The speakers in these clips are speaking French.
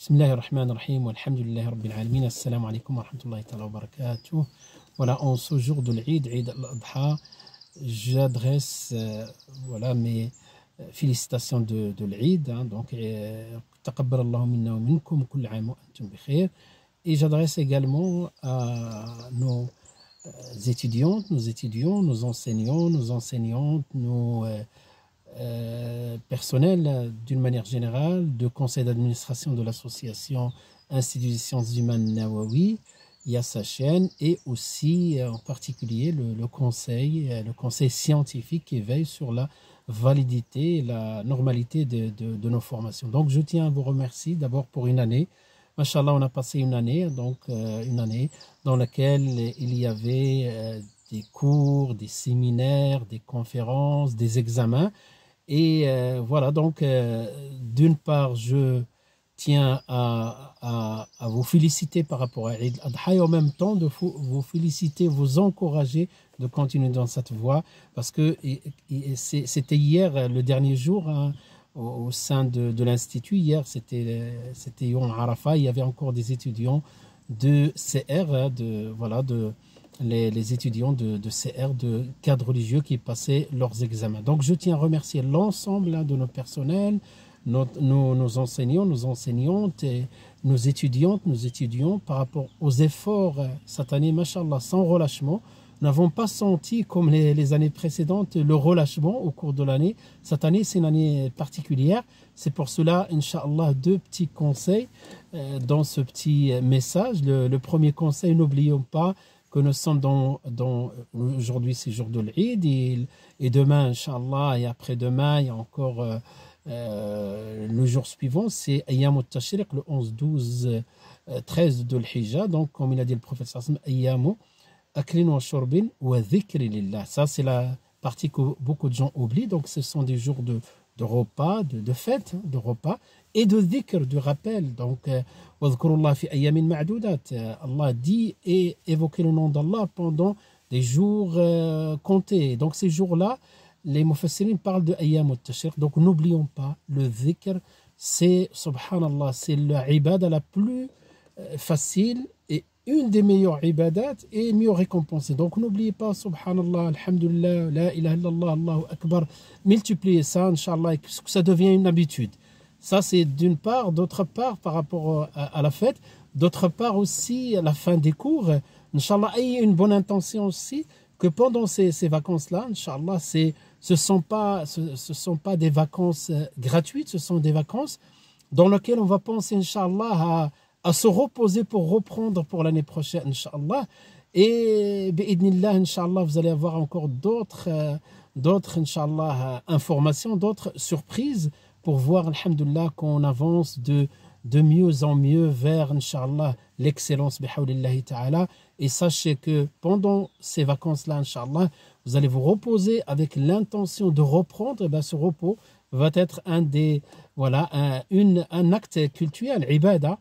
Bismillah ar-Rahman ar-Rahim, walhamdulillah rabbil alamin, assalamu alaikum wa rahmatullahi wa barakatuh. Voilà, en ce jour de l'Eid, Eid al-Adha, j'adresse voilà, mes félicitations de l'Eid. Donc, taqabbal Allahu minna wa minkum, kull aam wa antum bi khair. Et j'adresse également à nos étudiantes, nos étudiants, nos enseignants, nos enseignantes, nos personnel d'une manière générale, de conseil d'administration de l'association Institut des sciences humaines Nawawi, il y a sa chaîne, et aussi en particulier le conseil scientifique qui veille sur la validité et la normalité de nos formations. Donc je tiens à vous remercier d'abord pour une année. Machallah, on a passé une année, donc une année dans laquelle il y avait des cours, des séminaires, des conférences, des examens. Et voilà, donc d'une part, je tiens à vous féliciter par rapport à Eid al-Adha et en même temps de vous féliciter, vous encourager de continuer dans cette voie parce que c'était hier le dernier jour au sein de l'Institut. Hier, c'était Yom Arafat, il y avait encore des étudiants de CR, les étudiants de CR, de cadres religieux qui passaient leurs examens. Donc je tiens à remercier l'ensemble de nos personnels, nos enseignants, nos enseignantes, et nos étudiantes, nos étudiants par rapport aux efforts cette année, machallah, sans relâchement. Nous n'avons pas senti, comme les années précédentes, le relâchement au cours de l'année. Cette année, c'est une année particulière. C'est pour cela, Inch'Allah, deux petits conseils dans ce petit message. Le premier conseil, n'oublions pas que nous sommes aujourd'hui, c'est jour de l'Eid, et demain, Inch'Allah, et après-demain, il y a encore le jour suivant, c'est Ayyam al-Tashriq, le 11, 12, 13 de l'Hijjah. Donc, comme il a dit le prophète sallallahu alayhi wa sallam, Ayyamu aklin wa shurbin wa dhikri lillah. Ça, c'est la partie que beaucoup de gens oublient. Donc, ce sont des jours de repas, de fêtes, de repas, et de dhikr, de rappel. Donc, Allah dit et évoquer le nom d'Allah pendant des jours comptés. Donc, ces jours-là, les mufassirin parlent de Ayyam al-Tashriq. Donc, n'oublions pas, le dhikr, c'est, subhanallah, c'est la ibada la plus facile et une des meilleures ibadat et mieux récompensée. Donc, n'oubliez pas, subhanallah, alhamdulillah, la ilaha illallah, Allahu akbar, multipliez ça, Inch'Allah, et que ça devient une habitude. Ça, c'est d'une part. D'autre part, par rapport à la fête, d'autre part aussi, à la fin des cours, Inch'Allah, ayez une bonne intention aussi, que pendant ces vacances-là, Inch'Allah, ce ne sont pas des vacances gratuites, ce sont des vacances dans lesquelles on va penser, Inch'Allah, à se reposer pour reprendre pour l'année prochaine, Inch'Allah. Et, bi'idnillah, Inch'Allah, vous allez avoir encore d'autres Inch'Allah, informations, d'autres surprises pour voir, alhamdulillah, qu'on avance de mieux en mieux vers, Inch'Allah, l'excellence, bihawlillahi ta'ala. Et sachez que pendant ces vacances-là, Inch'Allah, vous allez vous reposer avec l'intention de reprendre. Et bien, ce repos va être un acte cultuel, ibada.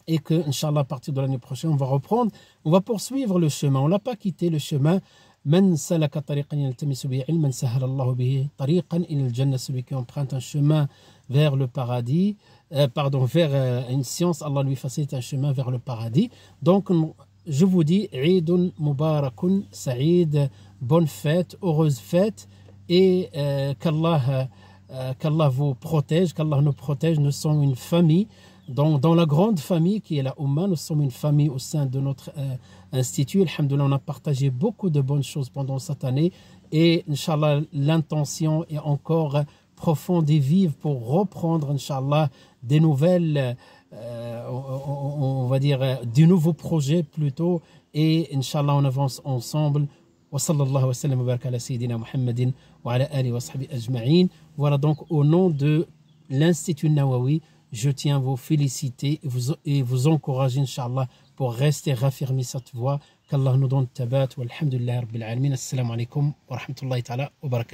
Et que, Inch'Allah, à partir de l'année prochaine, on va reprendre, on va poursuivre le chemin. On n'a pas quitté le chemin. Man salaka tariqan yaltamisu bihi ilman sahala Allahu bihi tariqan ila al-jannah. Celui qui emprunte un chemin vers le paradis, vers une science, Allah lui facilite un chemin vers le paradis. Donc, je vous dis, Eidun Mubarakun Saïd, bonne fête, heureuse fête, et qu'Allah vous protège, qu'Allah nous protège. Nous sommes une famille, dans la grande famille qui est la Ummah. Nous sommes une famille au sein de notre institut. Alhamdoulilah, on a partagé beaucoup de bonnes choses pendant cette année, et Inch'Allah, l'intention est encore profonde et vive pour reprendre, Inch'Allah, des nouvelles, on va dire, du nouveau projet plutôt, et Inch'Allah, on avance ensemble. Wa sallallahu wa sallam wa baraka ala sayyidina Muhammadin wa ala alihi wa sahbihi ajma'in. Voilà, donc au nom de l'Institut Nawawi, je tiens à vous féliciter et vous encourager, Inch'Allah, pour rester raffermi cette voie. Qu'Allah nous donne tabat, walhamdulillah rabbil alamin. Assalamu alaikum wa rahmatullahi ta'ala wa barakatuh.